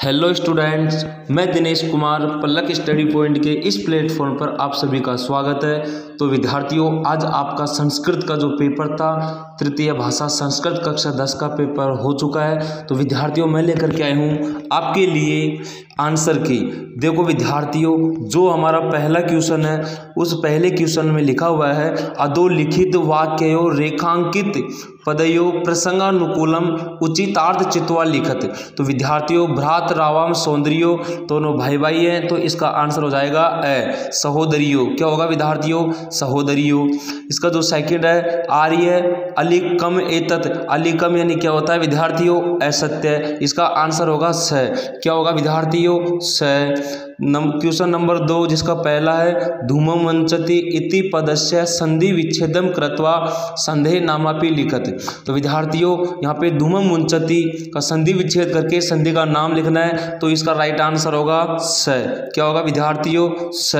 Hello students, मैं Dinesh Kumar पल्लक study point के इस प्लेटफॉर्म पर आप सभी का स्वागत है। तो विद्यार्थियों, आज आपका संस्कृत का जो पेपर था, तृतीय भाषा संस्कृत कक्षा 10 का पेपर हो चुका है। तो विद्यार्थियों, मैं लेकर के आया हूँ आपके लिए आंसर की। देखो विद्यार्थियों, जो हमारा पहला क्वेश्चन है, उस पहले क्वेश्चन में लिखा हुआ है अधोलिखित वाक्यों रेखांकित पदयों प्रसंगानुकूलम उचितार्थ चित्वा लिखत। तो विद्यार्थियों, भ्रात रावम सौंदर्यो दोनों भाई भाई हैं, तो इसका आंसर हो जाएगा ए सहोदरियों। क्या होगा विद्यार्थियों? सहोदरियों। इसका जो सेकंड है आर्य अलिकम एतत, अलिकम यानी क्या होता है विद्यार्थियों? असत्य। इसका आंसर होगा स। क्या होगा विद्यार्थियों? स। क्वेश्चन नंबर 2, जिसका पहला है धूमम वंचति इति पदस्य संधि विच्छेदम कृत्वा संदेह नामापि लिखत। तो विद्यार्थियों, यहाँ पे धूमम वंचति का संधि विच्छेद करके संधि का नाम लिखना है, तो इसका राइट आंसर होगा स। क्या होगा विद्यार्थियों? स।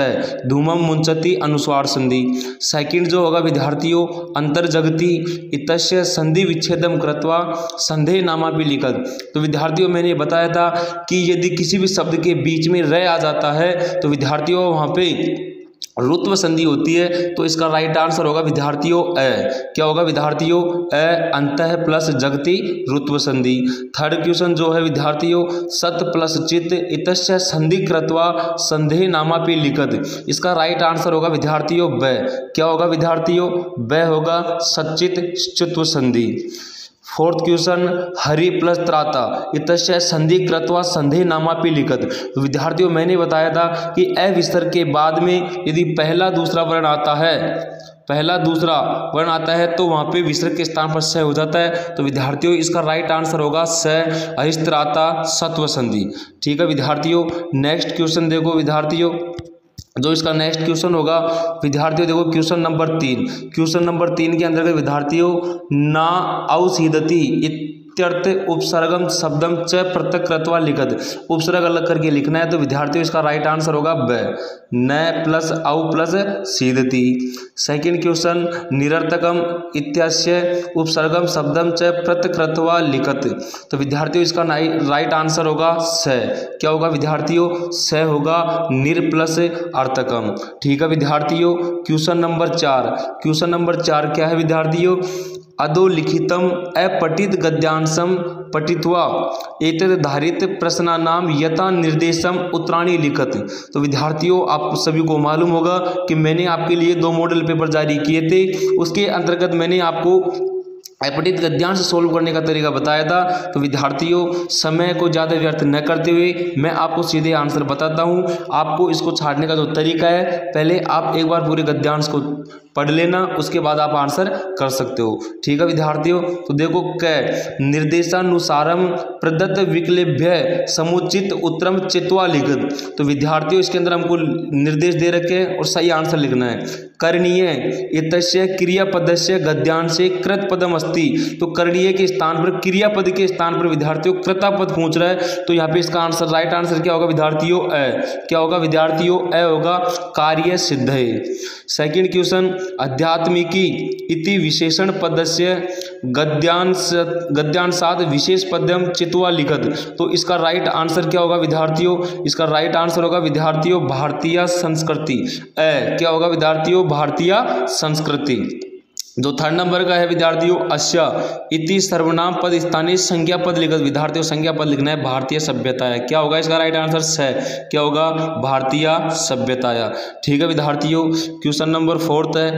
धूमम वंचति अनुस्वार संधि। सेकंड जो होगा विद्यार्थियों अंतर्जगति इतस्य संधि विच्छेदम कृत्वा संदेह नामापि लिखत। तो विद्यार्थियों, मैंने बताया था कि यदि किसी भी शब्द के बीच में र आ जाता है तो विद्यार्थियों वहाँ पे रुत्व संधि होती है, तो इसका राइट आंसर होगा विद्यार्थियों ए। क्या होगा विद्यार्थियों? ए अंतः प्लस जगति रुत्व संधि। थर्ड क्वेश्चन जो है विद्यार्थियों सत प्लस चित इतस्य संधि कृत्वा संदेह नामापि लिखत। इसका राइट आंसर होगा विद्यार्थियों ब। क्या होगा विद्यार्थियों? ब होगा सचित चित्व संधि। फोर्थ क्वेश्चन हरि प्लस त्राता इतस्य संधि कृत्वा संदेह नामापि लिखत। तो विद्यार्थियों, मैंने बताया था कि अ विसर्ग के बाद में यदि पहला दूसरा वर्ण आता है तो वहाँ पे विसर्ग के स्थान पर स हो जाता है। तो विद्यार्थियों, इसका राइट आंसर होगा स अहिस्त्राता सत्व संधि। ठीक है विद्यार्थियों। नेक्स्ट क्वेश्चन देखो विद्यार्थियों, जो इसका नेक्स्ट क्वेश्चन होगा विद्यार्थियों, देखो क्वेश्चन नंबर 3। क्वेश्चन नंबर 3 के अंदर विद्यार्थियों ना औसीदति इत्यर्थ उपसर्गम शब्दम च पृथक कृत्वा लिखत। उपसर्ग अलग करके लिखना है, तो विद्यार्थियों इसका राइट आंसर होगा ब। न प्लस औ प्लस सीदति। सेकंड क्वेश्चन निरर्थकम इत्यस्य उपसर्गम शब्दम च पृथक कृत्वा लिखत। तो विद्यार्थियों इसका राइट आंसर होगा स। क्या होगा विद्यार्थियों? स होगा निर प्लस अर्थकम। ठीक है विद्यार्थियों। Question number 4। क्वेश्चन नंबर 4 क्या है विद्यार्थियों? अधोलिखितम अपठित गद्यांशम पठित्वा एतद् धारित प्रश्नानाम यथा निर्देशम उत्तराणी लिखत। तो विद्यार्थियों, आप सभी को मालूम होगा कि मैंने आपके लिए 2 मॉडल पेपर जारी किए थे। उसके अंतर्गत मैंने आपको अपठित गद्यांश सोल्व करने का तरीका बताया था। तो विद्यार्थियों, समय को ज़्यादा व्यर्थ न करते हुए मैं आपको सीधे आंसर बताता हूँ। आपको इसको छाड़ने का जो तरीका है, पहले आप एक बार पूरे गद्यांश को पढ़ लेना, उसके बाद आप आंसर कर सकते हो। ठीक है विद्यार्थियों। तो देखो क निर्देशानुसारम प्रदत्त विकल्प्य समुचित उत्तरम चित्वा लिखत। तो विद्यार्थियों, इसके अंदर हमको निर्देश दे रखे हैं और सही आंसर लिखना है। करणीय इतस्य क्रियापदस्य गद्यांशे कृत पदम अस्ति। तो करणीय के स्थान पर, क्रियापद के स्थान पर विद्यार्थियों कृतापद पूछ रहा है, तो यहाँ पे इसका आंसर राइट आंसर क्या होगा विद्यार्थियों? अ। क्या होगा विद्यार्थियों? अ होगा कार्य सिद्ध है। सेकंड क्वेश्चन आध्यात्मिकी इति विशेषण पदस्य गद्यांशाद विशेष पद्यम चित्वा लिखत। तो इसका राइट आंसर क्या होगा विद्यार्थियों? इसका राइट आंसर होगा विद्यार्थियों भारतीय संस्कृति। ए। क्या होगा विद्यार्थियों? भारतीय संस्कृति। जो थर्ड नंबर का है विद्यार्थियों अस्य इति सर्वनाम पद स्थानीय संज्ञा पद लिखत। विद्यार्थियों, संज्ञा पद लिखना है भारतीय सभ्यता है। क्या होगा इसका राइट आंसर? स। क्या होगा? भारतीय सभ्यताया। ठीक है विद्यार्थियों। क्वेश्चन नंबर 4 है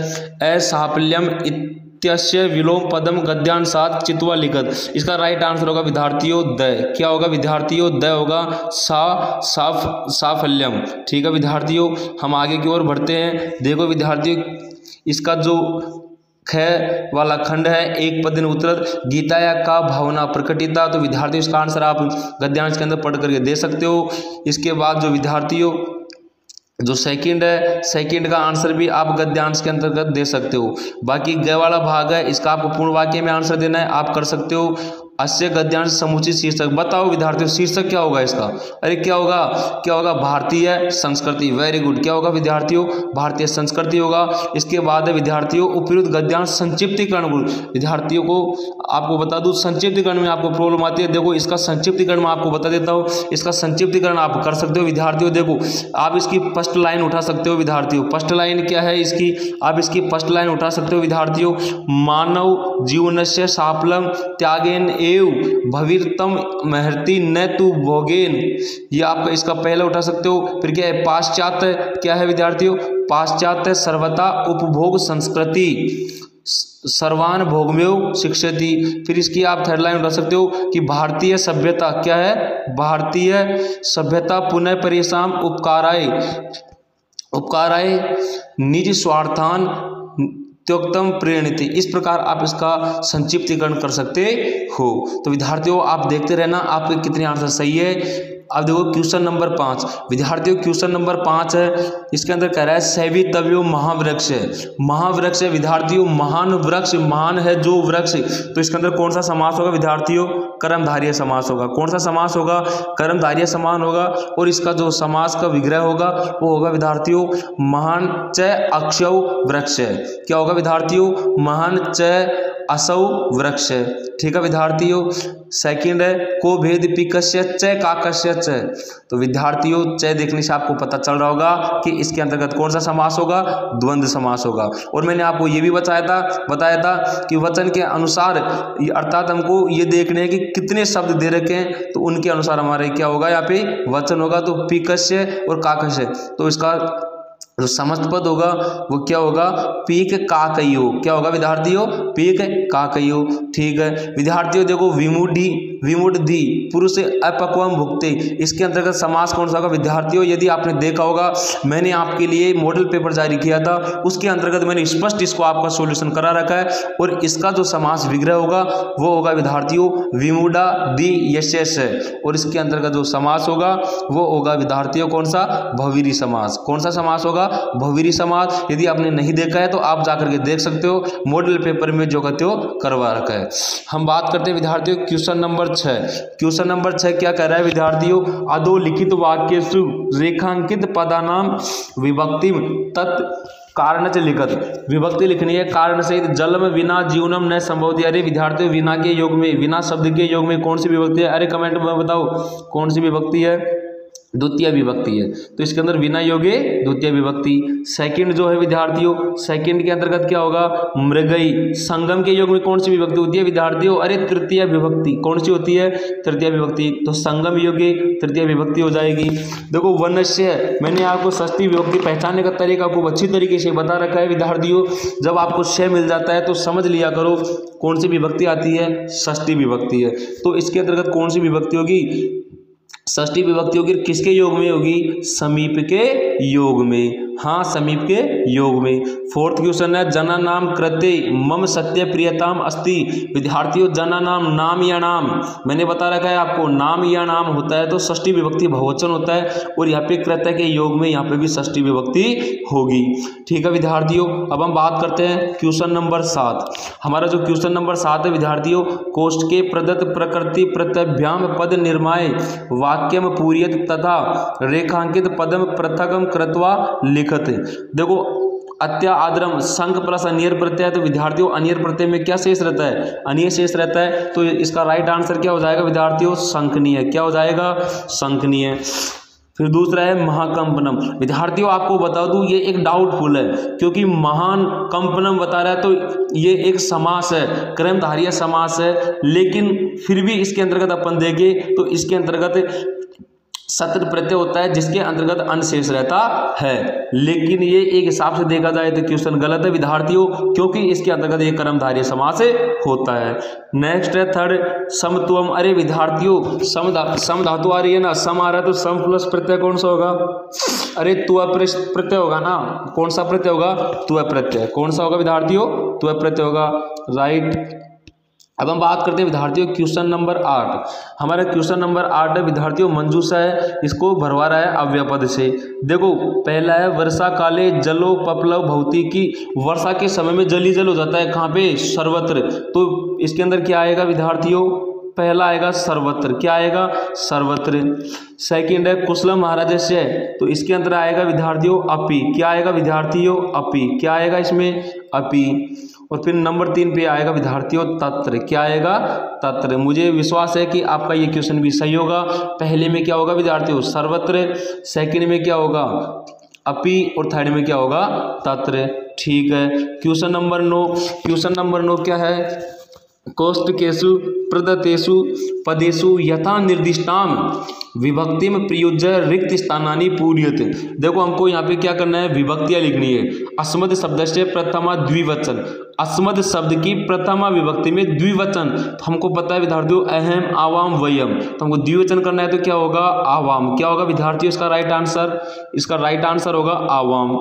असाफल्यम इत्यस्य विलोम पदम गद्यांशात चित्वा लिखत। इसका राइट आंसर होगा विद्यार्थियों द। क्या होगा विद्यार्थियों? द होगा साफल्यम। ठीक है विद्यार्थियों, हम आगे की ओर बढ़ते हैं। देखो विद्यार्थियों, इसका जो ख वाला खंड है, एक पद उत्तरत गीताया का भावना प्रकटिता। तो विद्यार्थियों, इसका आंसर आप गद्यांश के अंदर पढ़ करके दे सकते हो। इसके बाद जो विद्यार्थियों जो सेकंड है, सेकंड का आंसर भी आप गद्यांश के अंतर्गत दे सकते हो। बाकी ग वाला भाग है, इसका आपको पूर्ण वाक्य में आंसर देना है, आप कर सकते हो। अस्य गद्यांश समुचित शीर्षक। बताओ विद्यार्थियों शीर्षक क्या होगा इसका? अरे क्या होगा, क्या होगा? भारतीय संस्कृति। Very good. क्या होगा विद्यार्थियों? भारतीय संस्कृति होगा। इसके बाद है विद्यार्थियों उपयुक्त गद्यांश संक्षिप्तीकरण। विद्यार्थियों को आपको बता दूं संक्षिप्तीकरण में आपको प्रॉब्लम आती है। देखो इसका संक्षिप्तीकरण मैं आपको बता देता हूँ। इसका संक्षिप्तीकरण आप कर सकते हो विद्यार्थियों। देखो आप इसकी फर्स्ट लाइन उठा सकते हो विद्यार्थियों। फर्स्ट लाइन क्या है इसकी? आप इसकी फर्स्ट लाइन उठा सकते हो विद्यार्थियों। मानव जीवनस्य साफल्यम त्यागेन एव भविरतम महर्ति न तु भोगेन। ये आपका इसका पहला उठा सकते हो। फिर क्या है? पाश्चात्य क्या है विद्यार्थियों? पाश्चात्य सर्वथा उपभोग संस्कृति सर्वान भोगमेव शिक्षति। फिर इसकी आप थर्ड लाइन उठा सकते हो कि भारतीय सभ्यता क्या है? भारतीय सभ्यता पुनः परेशान उपकाराय निज स्वार्थान त्योक्तम प्रेरणित। इस प्रकार आप इसका संक्षिप्तीकरण कर सकते हो। तो विद्यार्थियों आप देखते रहना आपके कितने आंसर सही है। अब देखो क्वेश्चन नंबर 5 विद्यार्थियों, क्वेश्चन नंबर 5 है। इसके अंदर कह रहा है सेवितव्यो महावृक्ष। महावृक्ष है विद्यार्थियों, महान वृक्ष, महान है जो वृक्ष। तो इसके अंदर कौन सा समास होगा विद्यार्थियों? कर्मधारय समास होगा। कौन सा समास होगा? कर्मधारय समास होगा। और इसका जो समास का विग्रह होगा वो होगा विद्यार्थियों महान च अक्षौ वृक्ष। क्या होगा विद्यार्थियों? महान च असौ वृक्ष। ठीक है विद्यार्थियों। सेकंड है को भेद पिकस्य च काकस्य च। तो विद्यार्थियों च देखने से आपको पता चल रहा होगा कि इसके अंतर्गत कौन सा समास होगा? द्वंद्व समास होगा। और मैंने आपको ये भी बताया था कि वचन के अनुसार, अर्थात हमको ये देखने हैं कि कितने शब्द दे रखे हैं तो उनके अनुसार हमारे क्या होगा यहाँ पे वचन होगा। तो पिकस्य और काकस्य, तो इसका जो समस्त पद होगा वो क्या होगा? पीक काकयो। क्या होगा विद्यार्थियों? पीक काकयो। ठीक है विद्यार्थियों देखो विमुढ़ी पुरुष अपक्वम भुक्ते। इसके अंतर्गत समास कौन सा होगा विद्यार्थियों? यदि आपने देखा होगा मैंने आपके लिए मॉडल पेपर जारी किया था, उसके अंतर्गत मैंने स्पष्ट इसको आपका सॉल्यूशन करा रखा है। और इसका जो समास विग्रह होगा वो होगा विद्यार्थियों विमुढ़ा दी यशस। और इसके अंतर्गत जो समास होगा वो होगा विद्यार्थियों कौन सा? बहुव्रीहि समास। कौन सा समास होगा? बहुव्रीहि समास। यदि आपने नहीं देखा है तो आप जाकर के देख सकते हो, मॉडल पेपर में जो कहते हो करवा रखा है। हम बात करते हैं विद्यार्थियों क्वेश्चन नंबर 6। क्वेश्चन नंबर 6 क्या कह रहा है विद्यार्थियों? अधोलिखित वाक्येषु रेखांकित पदानाम विभक्ति तत् कारण से लिखत। विभक्ति लिखनी है कारण सहित। जलम विना जीवनम न संभवति। अरे विद्यार्थियों विना के योग में, विना शब्द के योग में कौन सी विभक्ति है? अरे कमेंट में बताओ कौन सी विभक्ति है? द्वितीय विभक्ति है। तो इसके अंदर विना योगे द्वितीय विभक्ति। सेकंड जो है विद्यार्थियों, सेकंड के अंतर्गत क्या होगा? मृगई। संगम के योग में कौन सी विभक्ति होती है विद्यार्थियों? अरे तृतीय विभक्ति। कौन सी होती है? तृतीय विभक्ति। तो संगम योगे तृतीय विभक्ति हो जाएगी। देखो वनस्य, मैंने आपको षष्ठी विभक्ति पहचानने का तरीका आपको अच्छी तरीके से बता रखा है विद्यार्थियों। जब आपको श मिल जाता है तो समझ लिया करो कौन सी विभक्ति आती है? षष्ठी विभक्ति है। तो इसके अंतर्गत कौन सी विभक्ति होगी? षष्ठी विभक्ति होगी। किसके योग में होगी? समीप के योग में। हाँ समीप के योग में। फोर्थ क्वेश्चन है जना नाम कृते मम सत्य प्रियताम अस्ति। विद्यार्थियों जना नाम, नाम या नाम, मैंने बता रखा है आपको नाम या नाम होता है तो षष्ठी विभक्ति बहुवचन होता है। और यहाँ पे कृत्य के योग में यहाँ पे भी षष्ठी विभक्ति होगी। ठीक है विद्यार्थियों। अब हम बात करते हैं क्वेश्चन नंबर 7। हमारा जो क्वेश्चन नंबर 7 है विद्यार्थियों, कोष्ठ के प्रदत्त प्रकृति प्रत्यभ्याम पद निर्माय वाक्यम पूर्यत तथा रेखांकित पदम पृथकम कृत्वा लिखत। देखो अत्या आदरम संक प्लस अनियर प्रत्यय है। तो विद्यार्थियों अनियर प्रत्यय में क्या शेष रहता है? अनियर शेष रहता है। तो इसका राइट आंसर क्या हो जाएगा विद्यार्थियों? संकनीय। क्या हो जाएगा? संकनीय। फिर दूसरा है महाकंपनम। विद्यार्थियों आपको बता दूं ये एक डाउटफुल है क्योंकि महान कंपनम बता रहा है तो ये एक समास है, कर्मधारय समास है। लेकिन फिर भी इसके अंतर्गत अपन देखें तो इसके अंतर्गत सत्र प्रत्यय होता है जिसके अंतर्गत अन शेष रहता है। लेकिन ये एक हिसाब से देखा जाए तो क्वेश्चन गलत है विद्यार्थियों, क्योंकि इसके अंतर्गत ये कर्मधारय समास होता है। नेक्स्ट है थर्ड समत्वम। अरे विद्यार्थियों सम धातु आ रही है ना, सम आ रहा है तो सम प्लस प्रत्यय कौन सा होगा? अरे त्व प्रत्यय होगा ना। कौन सा प्रत्यय होगा? त्व प्रत्यय। कौन सा होगा विद्यार्थियों? त्व प्रत्यय होगा। राइट। अब हम बात करते हैं विद्यार्थियों क्वेश्चन नंबर 8। हमारा क्वेश्चन नंबर 8 है विद्यार्थियों मंजूषा है, इसको भरवा रहा है अव्ययपद से। देखो पहला है वर्षा काले जलो पपलव भवती की। वर्षा के समय में जल ही जल हो जाता है। कहाँ पे? सर्वत्र। तो इसके अंदर क्या आएगा विद्यार्थियों? पहला आएगा सर्वत्र, क्या आएगा सर्वत्र। सेकंड है कुशलम महाराजस्य, तो इसके अंदर आएगा विद्यार्थियों अपि, क्या आएगा विद्यार्थियों अपि, क्या आएगा इसमें अपि। और फिर नंबर 3 पे आएगा विद्यार्थियों तत्र, क्या आएगा तत्र। मुझे विश्वास है कि आपका ये क्वेश्चन भी सही होगा। पहले में क्या होगा विद्यार्थियों सर्वत्र, सेकंड में क्या होगा अपि और थर्ड में क्या होगा तत्र। ठीक है, क्वेश्चन नंबर 9, क्वेश्चन नंबर 9 क्या है, कौष्टकेषु प्रदत्तेषु पदेषु यथा निर्दिष्टाम विभक्तिम प्रयुज्य रिक्त स्थानानि पूर्यते। देखो हमको यहाँ पे क्या करना है, विभक्तियाँ लिखनी है। अस्मद शब्द से प्रथमा द्विवचन, अस्मद शब्द की प्रथमा विभक्ति में द्विवचन, तो हमको पता है विद्यार्थियों अहम आवाम वयम, तो हमको द्विवचन करना है तो क्या होगा आवाम, क्या होगा विद्यार्थियों इसका राइट आंसर, इसका राइट आंसर होगा आवाम।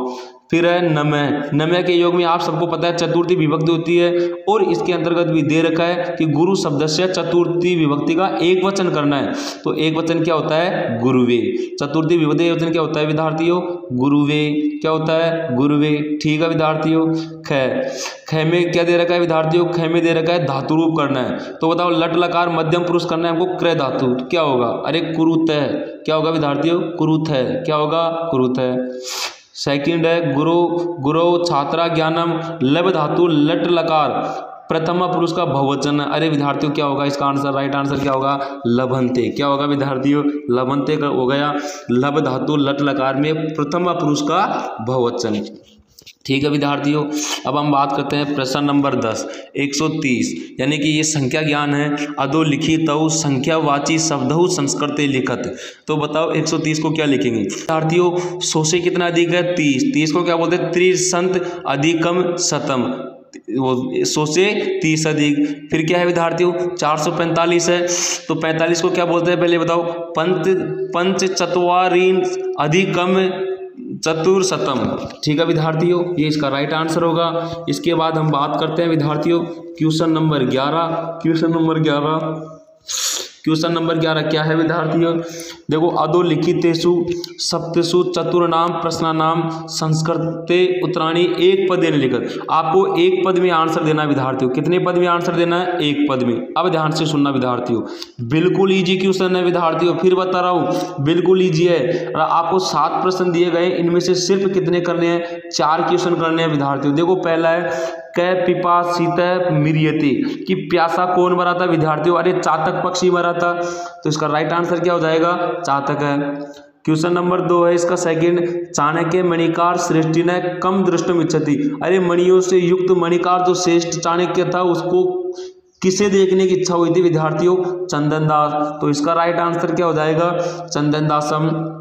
फिर है नमय, नमय के योग में आप सबको पता है चतुर्थी विभक्ति होती है, और इसके अंतर्गत भी दे रखा है कि गुरु शब्द से चतुर्थी विभक्ति का एक वचन करना है, तो एक वचन क्या होता है गुरुवे। चतुर्थी विभक्ति वचन क्या होता है विद्यार्थियों गुरुवे, क्या होता है गुरुवे। ठीक है विद्यार्थियों, ख में क्या दे रखा है विद्यार्थियों, ख में दे रखा है धातु रूप करना है, तो बताओ लट लकार मध्यम पुरुष करना है हमको क्रय धातु, तो क्या होगा अरे कुरुत है, क्या होगा विद्यार्थियों कुरुत है, क्या होगा कुरुत है। सेकंड है गुरु, गुरु छात्रा ज्ञानम, लब धातु लट लकार प्रथमा पुरुष का बहुवचन है, अरे विद्यार्थियों क्या होगा इसका आंसर, राइट आंसर क्या होगा लभंते, क्या होगा विद्यार्थियों लभंते का हो गया, लब धातु लट लकार में प्रथमा पुरुष का बहुवचन। ठीक है विद्यार्थियों, अब हम बात करते हैं प्रश्न नंबर 10, 130, यानी कि ये संख्या ज्ञान है। अधोलिखित संख्यावाची शब्दहु संस्कृते लिखत, तो बताओ 130 को क्या लिखेंगे विद्यार्थियों, 100 से कितना अधिक है 30, 30 को क्या बोलते हैं त्रिसंत अधिकम शतम, वो 100 से 30 अधिक। फिर क्या है विद्यार्थियों 445 है, तो 45 को क्या बोलते हैं पहले बताओ, पंच चत्वारीन अधिकम चतुर्शतम। ठीक है विद्यार्थियों, ये इसका राइट आंसर होगा। इसके बाद हम बात करते हैं विद्यार्थियों question number 11, question number 11, question number 11 क्या है विद्यार्थियों, देखो अधोलिखितेषु सप्तेषु चतुर्नाम प्रश्नानाम संस्कृते उत्तराणी एक पदेन लिखत। आपको एक पद में आंसर देना है विद्यार्थियों, कितने पद में आंसर देना है एक पद में। अब ध्यान से सुनना विद्यार्थियों, बिल्कुल इजी क्वेश्चन है विद्यार्थियों, फिर बता रहा हूँ बिल्कुल इजी है। और आपको 7 प्रश्न दिए गए, इनमें से सिर्फ कितने करने हैं 4 क्वेश्चन करने हैं विद्यार्थियों। देखो पहला है कै पिपासित मिरियते, कि प्यासा कौन मरा था विद्यार्थियों, अरे चातक पक्षी मरा था, तो इसका राइट आंसर क्या हो जाएगा चातक है। क्वेश्चन नंबर 2 है इसका सेकंड, चाणक्य मणिकार श्रेष्ठी ने कम दृष्टम इच्छति, अरे मणियों से युक्त मणिकार जो श्रेष्ठ चाणक्य था उसको किसे देखने की इच्छा हुई थी विद्यार्थियों चंदन दास, तो इसका राइट आंसर क्या हो जाएगा चंदन दासम।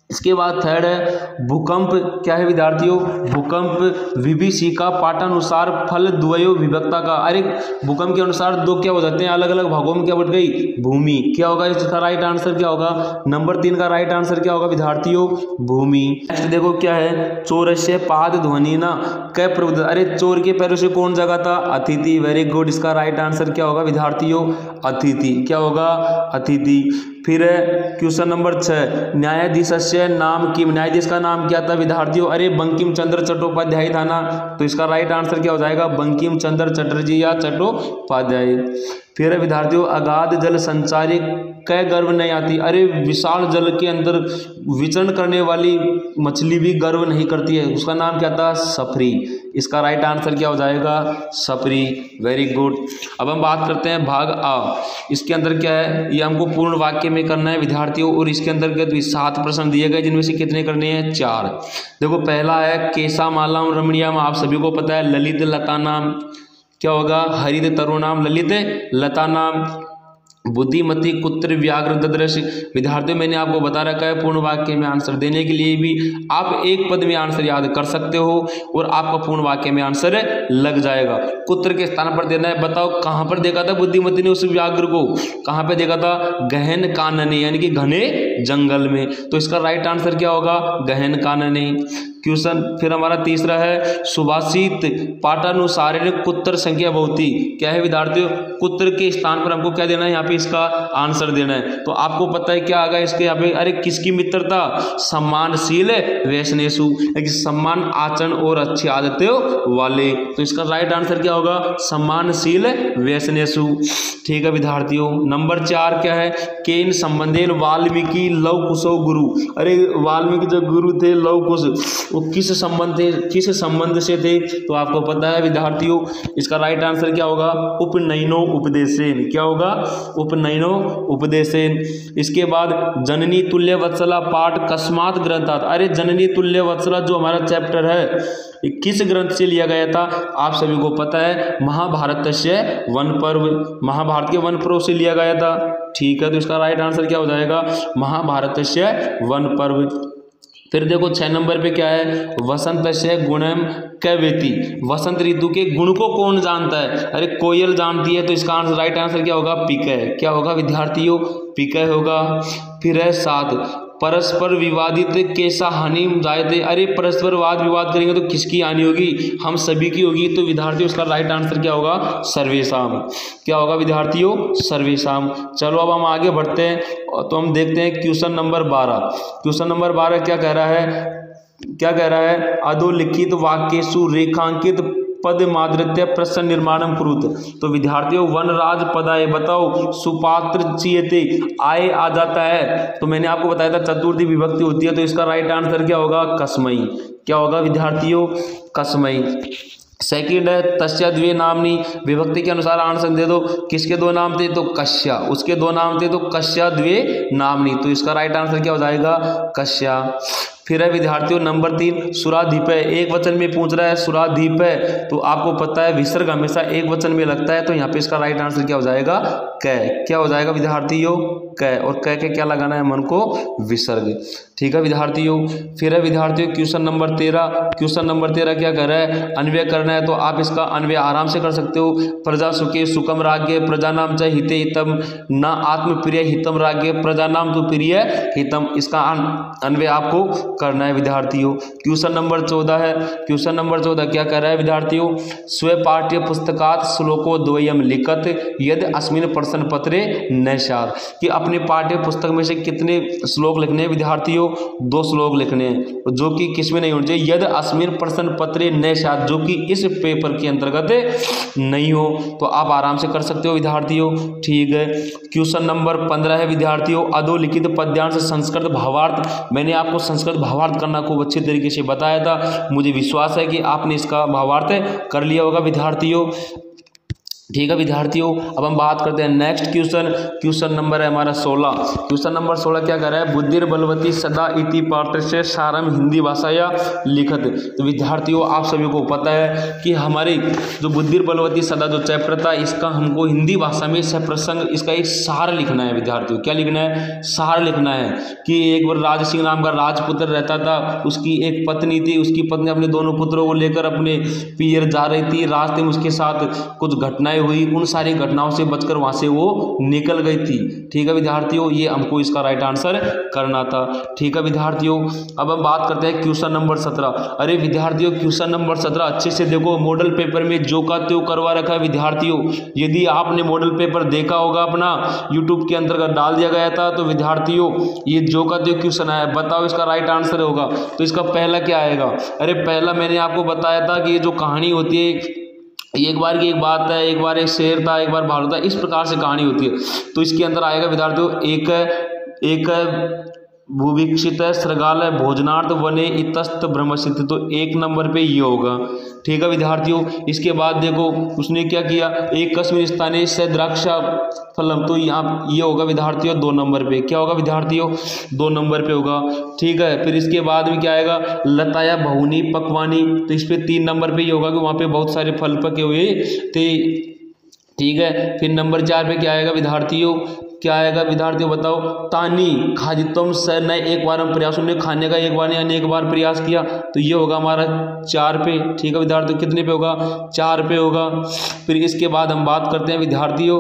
इसके बाद थर्ड है भूकंप, क्या है विद्यार्थियों भूकंप विभीषिका पाठानुसार फल द्वयो विभक्ता का, अरे भूकंप के अनुसार दो क्या हो जाते हैं अलग अलग भागों में क्या बढ़ गई भूमि, क्या होगा इसका राइट आंसर क्या होगा नंबर 3 का राइट आंसर क्या होगा विद्यार्थियों भूमि। नेक्स्ट देखो क्या है चोरस्य पाद ध्वनि ना कै प्रबुद्ध, अरे चोर के पैरों से कौन जगा था अतिथि, वेरी गुड, इसका राइट आंसर क्या होगा विद्यार्थियों अतिथि, क्या होगा अतिथि। फिर क्वेश्चन नंबर 6 न्यायाधीशस्य नाम की, न्यायाधीश का नाम क्या था विद्यार्थियों, अरे बंकिम चंद्र चट्टोपाध्याय था ना, तो इसका राइट आंसर क्या हो जाएगा बंकिम चंद्र चटर्जी या चट्टोपाध्याय। फिर विद्यार्थियों अगाध जल संचारी कै गर्व नहीं आती, अरे विशाल जल के अंदर विचरण करने वाली मछली भी गर्व नहीं करती है, उसका नाम क्या था सफरी, इसका राइट आंसर क्या हो जाएगा सफरी, वेरी गुड। अब हम बात करते हैं भाग आ, इसके अंदर क्या है ये हमको पूर्ण वाक्य में करना है विद्यार्थियों, और इसके अंतर्गत भी 7 प्रश्न दिए गए जिनमें से कितने करने हैं 4। देखो पहला है केसा मालाम रमणीयम, आप सभी को पता है ललित लता नाम, क्या होगा हरित तरुणाम ललित लता नाम, बुद्धिमती कुत्र व्याघ्र ददृश। विद्यार्थियों मैंने आपको बता रखा है पूर्ण वाक्य में आंसर देने के लिए भी आप एक पद में आंसर याद कर सकते हो और आपका पूर्ण वाक्य में आंसर लग जाएगा। कुत्र के स्थान पर देना है, बताओ कहाँ पर देखा था बुद्धिमती ने उस व्याघ्र को, कहाँ पे देखा था गहन कानने यानी कि घने जंगल में, तो इसका राइट आंसर क्या होगा गहन कानने। क्वेश्चन फिर हमारा तीसरा है सुभाषित पाठानुसारेण कुत्र संख्या बहुती। क्या है विद्यार्थियों, कुत्र के स्थान पर हमको क्या देना है, यहाँ पे इसका आंसर देना है। तो आपको पता है क्या आ गया इसके यहाँ पे, अरे किसकी मित्रता, सम्मानशील व्यसनेषु, सम्मान आचरण और अच्छी आदतों वाले। तो इसका राइट आंसर क्या होगा, सम्मानशील व्यसनेषु। ठीक है विद्यार्थियों, नंबर 4 क्या है, केन संबंधेन वाल्मीकि लव कुशो गुरु। अरे वाल्मीकि जो गुरु थे लव कुश, वो किस संबंध से थे, तो आपको पता है विद्यार्थियों इसका राइट आंसर क्या होगा, उपनयनो उपदेशेन। क्या होगा, उपनयनो उपदेशेन। इसके बाद जननी तुल्य वत्सला पाठ कस्मात ग्रंथात। अरे जननी तुल्य वत्सला जो हमारा चैप्टर है किस ग्रंथ से लिया गया था, आप सभी को पता है महाभारत से वन पर्व, महाभारत के वन पर्व से लिया गया था। ठीक है, तो इसका राइट आंसर क्या हो जाएगा, महाभारत से वन पर्व। फिर देखो 6 नंबर पे क्या है, वसंत से गुणम कैवेति। वसंत ऋतु के गुण को कौन जानता है, अरे कोयल जानती है। तो इसका आंसर राइट आंसर क्या होगा, पिकय। क्या होगा विद्यार्थियों, पिकय होगा। फिर है 7 परस्पर विवादित कैसा हानि जायते। अरे परस्पर वाद विवाद करेंगे तो किसकी हानि होगी, हम सभी की होगी। तो विद्यार्थियों इसका राइट आंसर क्या होगा, सर्वेशाम। क्या होगा विद्यार्थियों, सर्वेशाम। चलो अब हम आगे बढ़ते हैं, तो हम देखते हैं क्वेश्चन नंबर 12। क्वेश्चन नंबर 12 क्या कह रहा है, अधोलिखित वाक्येषु रेखांकित पद मादृत्य प्रश्न निर्माणम कुरुत। तो विद्यार्थियों वनराज पदाए, बताओ सुपात्र चीयते, आए आ जाता है। तो मैंने आपको बताया था चतुर्थी विभक्ति होती है। तो इसका राइट आंसर क्या होगा, कस्मई। क्या होगा विद्यार्थियों, कस्मई। सेकंड है तस्या द्वे नामनी, विभक्ति के अनुसार आंसर दे दो। किसके 2 नाम थे, तो कश्या, उसके 2 नाम थे, तो कश्या द्वे नामनी। तो इसका राइट आंसर क्या हो जाएगा, कश्या। फिर है विद्यार्थियों नंबर 3 सुराधीपय, एक वचन में पूछ रहा है सुराधीपय। तो आपको पता है विसर्ग हमेशा एक वचन में लगता है। तो यहाँ पे इसका राइट आंसर क्या हो जाएगा, कै। क्या हो जाएगा विद्यार्थियों, कै। और कै के क्या लगाना है, मन को विसर्ग। ठीक है विद्यार्थियों। फिर है विद्यार्थियों क्वेश्चन नंबर 13। क्वेश्चन नंबर 13 क्या कर रहा है, अन्वय करना है। तो आप इसका अन्वय आराम से कर सकते हो। प्रजा सुखे सुखम राज्ञ प्रजानाम च हिते हितम, न आत्म प्रिय हितम राज्ञ प्रजानाम तो प्रिय हितम। इसका अन्वय आपको करना है विद्यार्थियों। क्वेश्चन नंबर 14 है। क्वेश्चन नंबर 14 क्या कर रहा है विद्यार्थियों, स्व पाठ्य पुस्तकात श्लोको द्वयम लिखत यदि अस्मिन प्रश्न पत्रे नैशार। कि अपने पाठ्य पुस्तक में से कितने श्लोक लिखने हैं विद्यार्थियों, 2 श्लोक लिखने हैं, जो कि किसमें नहीं होने चाहिए, यदि अस्मिन प्रश्न पत्रे नैशार, जो कि इस पेपर के अंतर्गत नहीं हो। तो आप आराम से कर सकते हो विद्यार्थियों। ठीक है, क्वेश्चन नंबर 15 है विद्यार्थियों, अधोलिखित पद्यांश संस्कृत भावार्थ। मैंने आपको संस्कृत भावार्थ करना खूब अच्छे तरीके से बताया था। मुझे विश्वास है कि आपने इसका भावार्थ कर लिया होगा विद्यार्थियों। ठीक है विद्यार्थियों, अब हम बात करते हैं नेक्स्ट क्वेश्चन। क्वेश्चन नंबर है हमारा 16। क्वेश्चन नंबर 16 क्या कर रहा है, बुद्धिर बलवती सदा इति पाठ से सारम हिंदी भाषा या लिखत। तो विद्यार्थियों आप सभी को पता है कि हमारे जो बुद्धिर बलवती सदा जो चैप्टर था, इसका हमको हिंदी भाषा में प्रसंग, इसका एक सार लिखना है विद्यार्थियों। क्या लिखना है, सार लिखना है। कि एक बार राज सिंह नाम का राजपुत्र रहता था, उसकी एक पत्नी थी, उसकी पत्नी अपने दोनों पुत्रों को लेकर अपने पियर जा रही थी। रास्ते में उसके साथ कुछ घटनाएं हुई, उन सारी घटनाओं से बचकर वहां से वो निकल गई थी। ठीक है विद्यार्थियों, ये हमको इसका राइट आंसर करना था। ठीक है विद्यार्थियों, अब हम बात करते हैं क्वेश्चन नंबर 17। अरे विद्यार्थियों क्वेश्चन नंबर 17 अच्छे से देखो, मॉडल पेपर में जो का त्यों करवा रखा है विद्यार्थियों। यदि आपने मॉडल पेपर देखा होगा अपना यूट्यूब के अंतर्गत डाल दिया गया था, तो विद्यार्थियों ये जो का त्यों क्वेश्चन आया, बताओ इसका राइट आंसर होगा। तो इसका पहला क्या आएगा, अरे पहला मैंने आपको बताया था कि ये जो कहानी होती है, एक बार की एक बात है, एक बार एक शेर था, एक बार भालू था, इस प्रकार से कहानी होती है। तो इसके अंदर आएगा विद्यार्थियों एक भूभिक्षित श्रृगाल भोजनार्थ वने इतस्त ब्रह्मसिद्ध। तो 1 नंबर पे ये होगा। ठीक है विद्यार्थियों, इसके बाद देखो उसने क्या किया, एक कस्मिन स्थाने से द्राक्षा फलम। तो यहाँ ये होगा विद्यार्थियों 2 नंबर पे। क्या होगा विद्यार्थियों, 2 नंबर पे होगा। ठीक है, फिर इसके बाद में क्या आएगा, लताया बहुनी पकवानी। तो इस पे 3 नंबर पे ये होगा कि वहाँ पे बहुत सारे फल पके हुए थे। ठीक है, फिर नंबर 4 पे क्या आएगा विद्यार्थियों, क्या आएगा विद्यार्थियों बताओ, तानी खादितम स नए, एक बार हम प्रयास, उन्हें खाने का एक बार ने अनेक बार प्रयास किया। तो ये होगा हमारा 4 पे। ठीक है विद्यार्थियों, कितने पे होगा, 4 पे होगा। फिर इसके बाद हम बात करते हैं विद्यार्थियों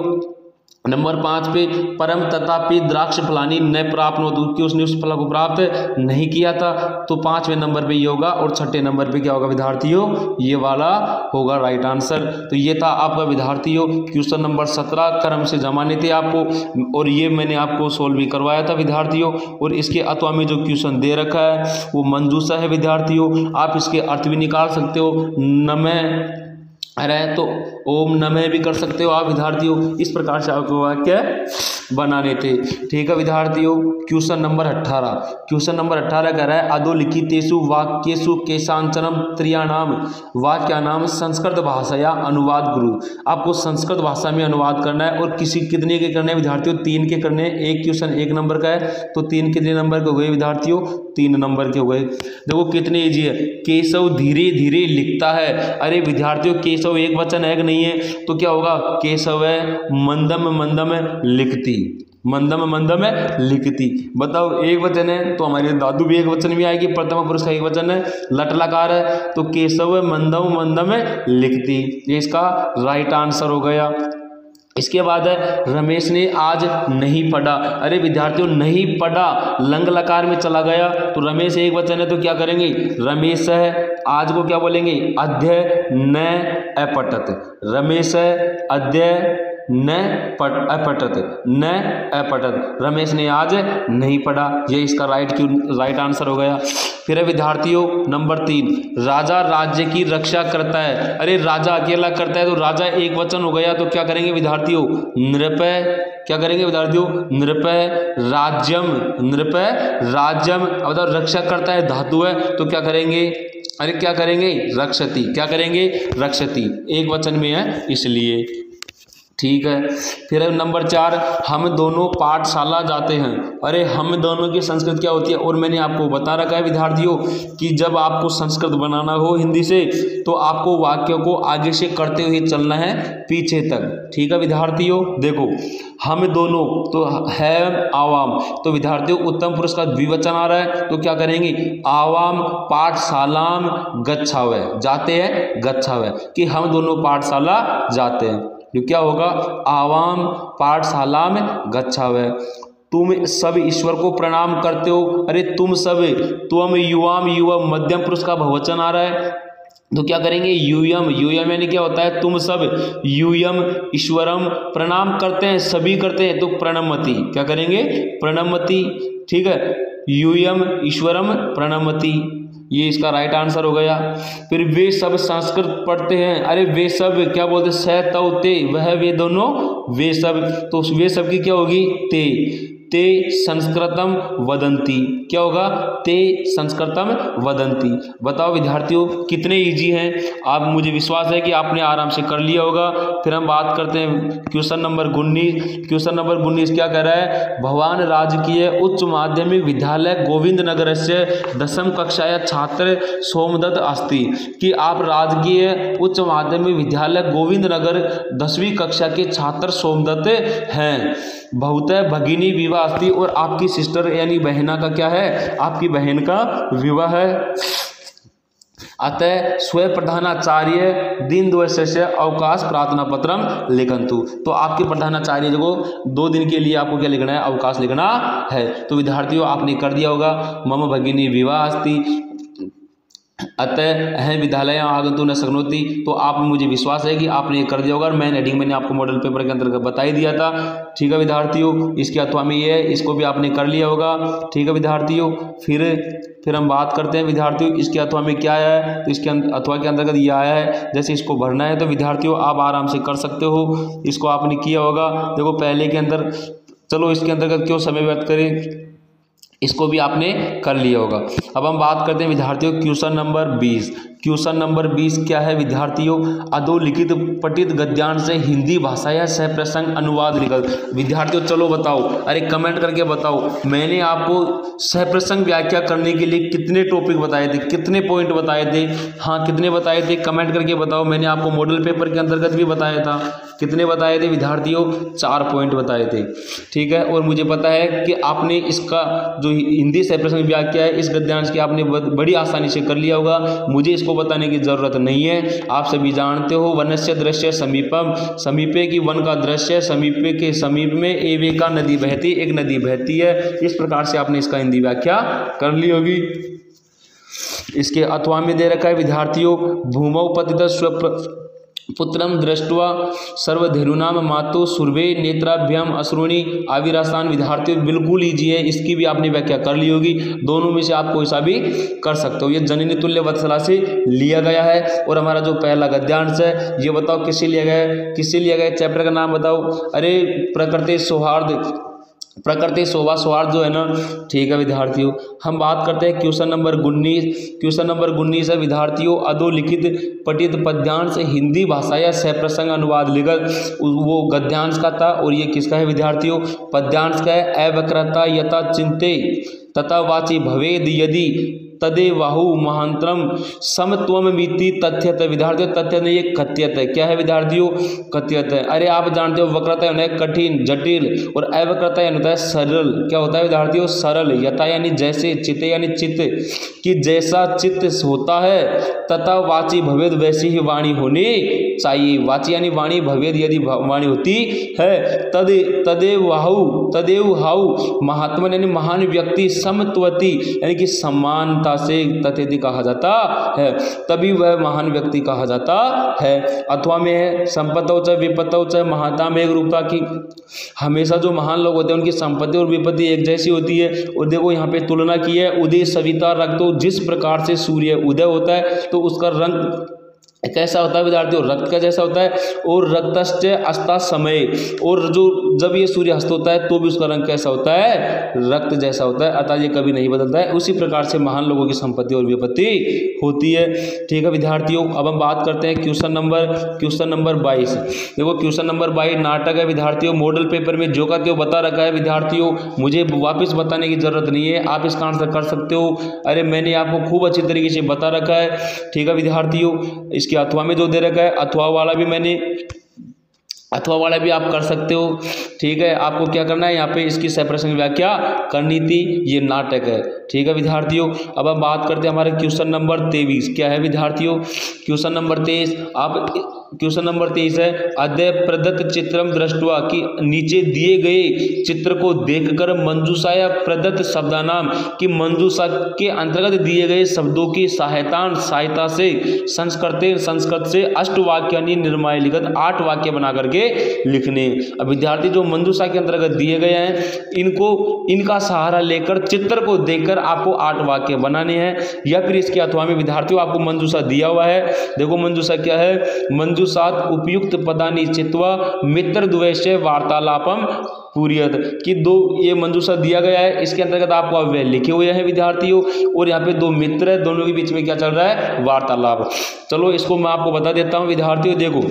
नंबर 5 पे परम तथापि द्राक्ष फलानी न प्राप्त कि उसने उस फल को प्राप्त नहीं किया था, तो 5वें नंबर पे ये होगा। और 6ठे नंबर पे क्या होगा विद्यार्थियों, ये वाला होगा राइट आंसर। तो ये था आपका विद्यार्थियों क्वेश्चन नंबर 17, क्रम से जमाने थे आपको, और ये मैंने आपको सोल्व भी करवाया था विद्यार्थियों। और इसके अथवा में जो क्वेश्चन दे रखा है वो मंजूषा है विद्यार्थियों, आप इसके अर्थ भी निकाल सकते हो। नमः अरे तो ओम नमः भी कर सकते हो आप विद्यार्थियों। इस प्रकार से आपको वाक्य बनाने थे। ठीक है विद्यार्थियों, क्वेश्चन नंबर 18, क्वेश्चन नंबर 18 कह रहा है अधोलिखितेषु वाक्येषु केषांचन त्रयाणाम वाक्यानाम संस्कृत भाषाया अनुवाद गुरु। आपको संस्कृत भाषा में अनुवाद करना है, और कितने के करने हैं विद्यार्थियों, 3 के करने हैं। एक क्वेश्चन 1 नंबर का है, तो 3 कितने नंबर के हो गए विद्यार्थियों, 3 नंबर के हो गए। देखो कितने ईजी है। केशव धीरे धीरे लिखता है, अरे विद्यार्थियों केशव एक वचन है कि नहीं है, तो क्या होगा, केशव है मंदम मंदम लिखती, मंदम मंदम लिखती। बताओ एक वचन है तो हमारे दादू भी एक वचन में आएगी, प्रथम पुरुष का एक वचन है, लट लकार है, तो केशव मंदम मंदम लिखती, ये इसका राइट आंसर हो गया। इसके बाद है रमेश ने आज नहीं पढ़ा। अरे विद्यार्थियों नहीं पढ़ा लंग लकार में चला गया, तो रमेश एक वचन है तो क्या करेंगे, रमेश है, आज को क्या बोलेंगे, अध्यय न अपठत। रमेश है अध्यय न अपठत, न अपठत, रमेश ने आज नहीं पढ़ा, ये इसका राइट आंसर हो गया। फिर है विद्यार्थियों नंबर 3, राजा राज्य की रक्षा करता है। अरे राजा अकेला करता है तो राजा एक वचन हो गया, तो क्या करेंगे विद्यार्थियों, नृपय, क्या करेंगे विद्यार्थियों, नृपय राज्यम, नृपय राज्यम। अब रक्षा करता है धातु है, तो क्या करेंगे, अरे क्या करेंगे, रक्षति, क्या करेंगे, रक्षति, एक वचन में है इसलिए। ठीक है। फिर नंबर 4, हम दोनों पाठशाला जाते हैं। अरे हम दोनों की संस्कृत क्या होती है, और मैंने आपको बता रखा है विद्यार्थियों कि जब आपको संस्कृत बनाना हो हिंदी से, तो आपको वाक्यों को आगे से करते हुए चलना है पीछे तक। ठीक है विद्यार्थियों, देखो हम दोनों तो है आवाम, तो विद्यार्थियों उत्तम पुरुष का द्विवचन आ रहा है, तो क्या करेंगे, आवाम पाठशालाम गच्छावै, जाते हैं गच्छावै, कि हम दोनों पाठशाला जाते हैं, जो क्या होगा, आवाम पाठशाला में गच्छावै। तुम सब ईश्वर को प्रणाम करते हो। अरे तुम सब, तुम युवाम, युवा मध्यम पुरुष का बहुवचन आ रहा है, तो क्या करेंगे, यूयम, यूयम यानी क्या होता है, तुम सब यूयम ईश्वरम प्रणाम करते हैं, सभी करते हैं, तो प्रणमति, क्या करेंगे, प्रणमति। ठीक है, यूयम ईश्वरम प्रणमति, ये इसका राइट आंसर हो गया। फिर वे सब संस्कृत पढ़ते हैं। अरे वे सब क्या बोलते, स तौ ते, वह वे दोनों, वे सब, तो वे सब की क्या होगी, ते, ते संस्कृतम वदंती, क्या होगा, ते संस्कृतम वदंती। बताओ विद्यार्थियों कितने इजी हैं, आप, मुझे विश्वास है कि आपने आराम से कर लिया होगा। फिर हम बात करते हैं क्वेश्चन नंबर 19, क्वेश्चन नंबर 19 क्या कह रहा है, भगवान राजकीय उच्च माध्यमिक विद्यालय गोविंद नगर से 10वीं कक्षाया छात्र सोमदत्त अस्ति, कि आप राजकीय उच्च माध्यमिक विद्यालय गोविंद नगर 10वीं कक्षा के छात्र सोमदत्त हैं। बहुत भगिनी विवाह अस्ति, और आपकी सिस्टर यानी बहना का क्या है, आपकी बहन का विवाह है। अतः स्वयं प्रधानाचार्य दिन द्वयस्य अवकाश प्रार्थना पत्रम लिखंतु, तो आपके प्रधानाचार्य को 2 दिन के लिए आपको क्या लिखना है, अवकाश लिखना है। तो विद्यार्थियों आपने कर दिया होगा, मम भगिनी विवाह अस्ति अतः अहम विद्यालय आगंतु न शक्नोति, तो आप, मुझे विश्वास है कि आपने ये कर दिया होगा। मैंने हेडिंग मैंने आपको मॉडल पेपर के अंतर्गत बता ही दिया था। ठीक है विद्यार्थियों, इसके अथवा में ये है, इसको भी आपने कर लिया होगा। ठीक है विद्यार्थियों, फिर हम बात करते हैं विद्यार्थियों इसके अथवा में क्या है, तो इसके अथवा के अंतर्गत ये आया है, जैसे इसको भरना है, तो विद्यार्थियों आप आराम से कर सकते हो, इसको आपने किया होगा। देखो पहले के अंदर, चलो इसके अंतर्गत क्यों समय व्यर्थ करें, इसको भी आपने कर लिया होगा। अब हम बात करते हैं विद्यार्थियों क्वेश्चन नंबर 20, क्वेश्चन नंबर 20 क्या है विद्यार्थियों, अधोलिखित पठित गद्यांश से हिंदी भाषा या सह प्रसंग अनुवाद निकल। विद्यार्थियों चलो बताओ, अरे कमेंट करके बताओ, मैंने आपको सह प्रसंग व्याख्या करने के लिए कितने टॉपिक बताए थे, कितने पॉइंट बताए थे, हाँ कितने बताए थे, कमेंट करके बताओ। मैंने आपको मॉडल पेपर के अंतर्गत भी बताया था, कितने बताए थे विद्यार्थियों, 4 पॉइंट बताए थे। ठीक है, और मुझे पता है कि आपने इसका जो हिंदी सह प्रसंग व्याख्या है इस गद्यांश की आपने बड़ी आसानी से कर लिया होगा। मुझे इसको इसको बताने की जरूरत नहीं है, आप सभी जानते हो। वनस्य दृश्य समीपम, समीपे की वन का दृश्य, समीपे के समीप में एवेका नदी बहती, एक नदी बहती है। इस प्रकार से आपने इसका हिंदी व्याख्या कर ली होगी। इसके अथवा में दे रखा है विद्यार्थियों, भूमौ पतित पुत्रम दृष्ट्वा सर्वधीरुनाम मातु सुरभे नेत्राभ्याम अश्रुणी आविरासान। विद्यार्थियों बिल्कुल लीजिए, इसकी भी आपने व्याख्या कर ली होगी। दोनों में से आप कोई सा भी कर सकते हो। ये जननी तुल्य वत्सला से लिया गया है। और हमारा जो पहला गद्यांश है ये बताओ किससे लिया गया है, किससे लिया गया है, चैप्टर का नाम बताओ। अरे प्रकृति सौहार्द, प्रकृति शोभा सौहार्द जो है ना, ठीक है विद्यार्थियों। हम बात करते हैं क्वेश्चन नंबर 19। क्वेश्चन नंबर 19 है विद्यार्थियों, अधोलिखित पठित पद्यांश हिंदी भाषा या सप्रसंग अनुवाद लिखत। वो गद्यांश का था और ये किसका है विद्यार्थियों, पद्यांश का है। अवक्रता यथा चिंते तथा वाची भवेद यदि तदेवाहु महांतरम समत्वमिति तथ्यत। विद्यार्थियों तथ्य नहीं, ये कथ्यत है। क्या है विद्यार्थियों, कथ्यत है। अरे आप जानते हो वक्रता यानी कठिन जटिल और अवक्रता यानी होता है सरल। क्या होता है विद्यार्थियों, सरल। यथा यानी जैसे, चित्ते यानी चित्त कि जैसा चित्त होता है, तथा वाची भवेद वैसी ही वाणी होनी चाहिए। वाची यानी वाणी, भवेद यदि वाणी होती है, तदेव हाउ महात्मा यानी महान व्यक्ति, समत्वती यानी कि समानता से तथेति कहा जाता है, तभी वह महान व्यक्ति कहा जाता है। अथवा में है संपत्तौ च विपत्तौ च महाता में एक रूपता की, हमेशा जो महान लोग होते हैं उनकी संपत्ति और विपत्ति एक जैसी होती है। और देखो यहाँ पे तुलना की है, उदय सविता रक्त। तो जिस प्रकार से सूर्य उदय होता है तो उसका रंग कैसा होता है विद्यार्थियों, रक्त का जैसा होता है। और रक्तश्च अस्ता समय, और जो जब ये सूर्य अस्त होता है तो भी उसका रंग कैसा होता है, रक्त जैसा होता है, अतः ये कभी नहीं बदलता है। उसी प्रकार से महान लोगों की संपत्ति और विपत्ति होती है। ठीक है विद्यार्थियों, अब हम बात करते हैं क्वेश्चन नंबर 22। देखो क्वेश्चन नंबर 22 नाटक है विद्यार्थियों। मॉडल पेपर में जो का त्यो बता रखा है विद्यार्थियों, मुझे वापस बताने की जरूरत नहीं है, आप इसका आंसर कर सकते हो। अरे मैंने आपको खूब अच्छी तरीके से बता रखा है। ठीक है विद्यार्थियों, इसके अथवा में जो दे रखा है, अथवा वाला भी आप कर सकते हो। ठीक है, आपको क्या करना है, यहाँ पे इसकी सप्रसंग व्याख्या करनी थी। ये नाटक है। ठीक है विद्यार्थियों, अब हम बात करते हैं हमारे क्वेश्चन नंबर 23। क्या है विद्यार्थियों, क्वेश्चन नंबर 23। आप क्वेश्चन नंबर 23 है, अद्य प्रदत्त चित्रम दृष्ट्वा कि नीचे दिए गए चित्र को देखकर मंजूषा या प्रदत्त शब्दानाम की मंजूषा के अंतर्गत दिए गए शब्दों की सहायता से संस्कृत से अष्टवाक्यानि निर्माय लिखत 8 वाक्य बना करके लिखने। अब विद्यार्थी जो मंजूषा के अंतर्गत दिए गए हैं इनका सहारा लेकर चित्र को देखकर आपको 8 वाक्य बनाने हैं। या फिर इसके अथवा में विद्यार्थियों आपको मंजूषा दिया हुआ है। देखो मंजूषा क्या है, मंजूषात उपयुक्त पदानि चित्वा मित्र द्वैश्य वार्तालापम पूरियत कि दो ये मंजूषा दिया गया है, इसके अंतर्गत आपको अव्यय लिखे हुए हैं विद्यार्थियों। और यहाँ पे 2 मित्र है, दोनों के बीच में क्या चल रहा है, वार्तालाप। चलो इसको मैं आपको बता देता हूँ विद्यार्थियों। देखो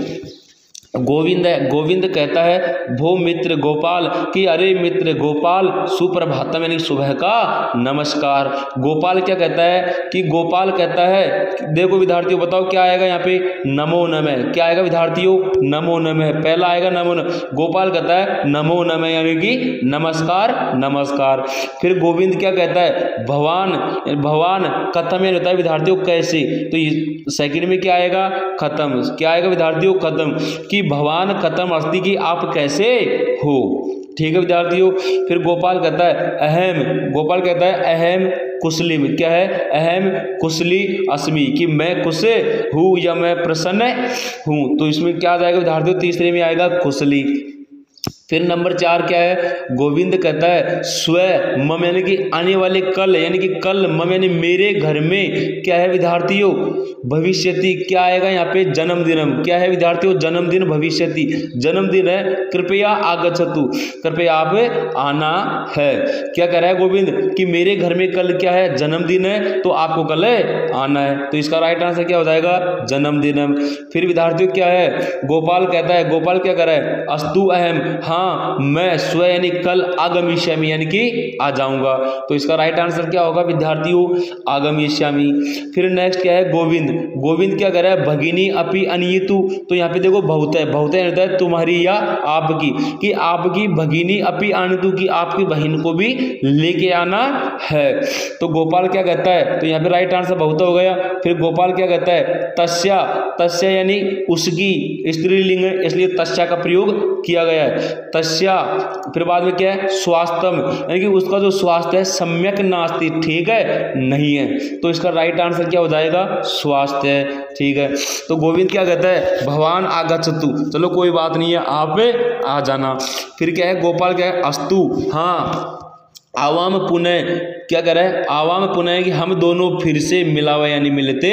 गोविंद है, गोविंद कहता है भो मित्र गोपाल कि अरे मित्र गोपाल सुप्रभातम यानी सुबह का नमस्कार। गोपाल क्या कहता है कि गोपाल कहता है, देखो विद्यार्थियों बताओ क्या आएगा यहाँ पे, नमो नमः। क्या आएगा विद्यार्थियों, नमो नमः, पहला आएगा नमो नमः। गोपाल कहता है नमो नमः यानी कि नमस्कार नमस्कार। फिर गोविंद क्या कहता है, भवान कथम यानी होता है विद्यार्थियों कैसे, तो सेकंड में क्या आएगा, खत्म। क्या आएगा विद्यार्थियों, खत्म कि भगवान कथम अस्ति की आप कैसे हो। ठीक है विद्यार्थियों। फिर गोपाल कहता है अहम कुशली में, क्या है, अहम कुशली अस्मि कि मैं कुश हूँ या मैं प्रसन्न हूँ। तो इसमें क्या आ जाएगा विद्यार्थियों, तीसरे में आएगा कुशली। फिर नंबर 4 क्या है, गोविंद कहता है स्व मम यानी कि आने वाले कल, यानी कि कल, मम यानी मेरे घर में क्या है विद्यार्थियों, भविष्यति। क्या आएगा यहाँ पे, जन्मदिनम। क्या है विद्यार्थियों, जन्मदिन भविष्यति, जन्मदिन है। कृपया आगच्छतु, कृपया आप आना है। क्या कह रहा है गोविंद कि मेरे घर में कल क्या है, जन्मदिन है, तो आपको कल आना है। तो इसका राइट आंसर क्या हो जाएगा, जन्मदिनम। फिर विद्यार्थियों क्या है, गोपाल कहता है, गोपाल क्या कर रहा है, अस्तु अहम हाँ मैं स्वयं यानी कल आगमिष्यामि यानी कि आ जाऊंगा। तो इसका राइट आंसर क्या होगा विद्यार्थियों, आगमिष्यामि। फिर नेक्स्ट क्या है गोविंद, गोविंद क्या कर रहा है, भगिनी अपि अनियतु। तो यहाँ पे देखो बहुत है, बहुत है होता है तुम्हारी या आपकी, कि आपकी भगिनी अपि अनियतु की आपकी बहन को भी लेके आना है। तो गोपाल क्या कहता है, तो यहाँ पे राइट आंसर बहुत हो गया। फिर गोपाल क्या कहता है, तस्या, तस्या यानी उसकी, स्त्रीलिंग है इसलिए तस्या का प्रयोग किया गया है, तस्या। फिर बाद में क्या है, स्वास्थ्यम यानी कि उसका जो स्वास्थ्य है सम्यक नास्ति, ठीक है नहीं है। तो इसका राइट आंसर क्या हो जाएगा, स्वास्थ्य है, ठीक है। तो गोविंद क्या कहता है, भगवान आगच्छतु, चलो कोई बात नहीं है आप आ जाना। फिर क्या है, गोपाल क्या है, अस्तु, हाँ आवाम पुनः, क्या कर रहा है, आवाम पुनः कि हम दोनों फिर से मिलावा यानी मिलते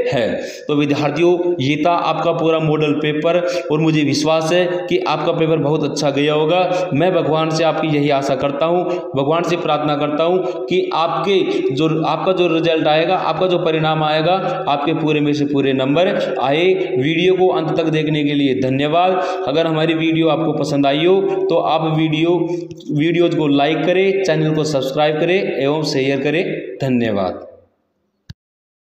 हैं। तो विद्यार्थियों ये था आपका पूरा मॉडल पेपर और मुझे विश्वास है कि आपका पेपर बहुत अच्छा गया होगा। मैं भगवान से आपकी यही आशा करता हूँ, भगवान से प्रार्थना करता हूँ कि आपका जो रिजल्ट आएगा, आपका जो परिणाम आएगा, आपके पूरे में से पूरे नंबर आए। वीडियो को अंत तक देखने के लिए धन्यवाद। अगर हमारी वीडियो आपको पसंद आई हो तो आप वीडियोज को लाइक करें, चैनल को सब्सक्राइब करें एवं शेयर करें। धन्यवाद।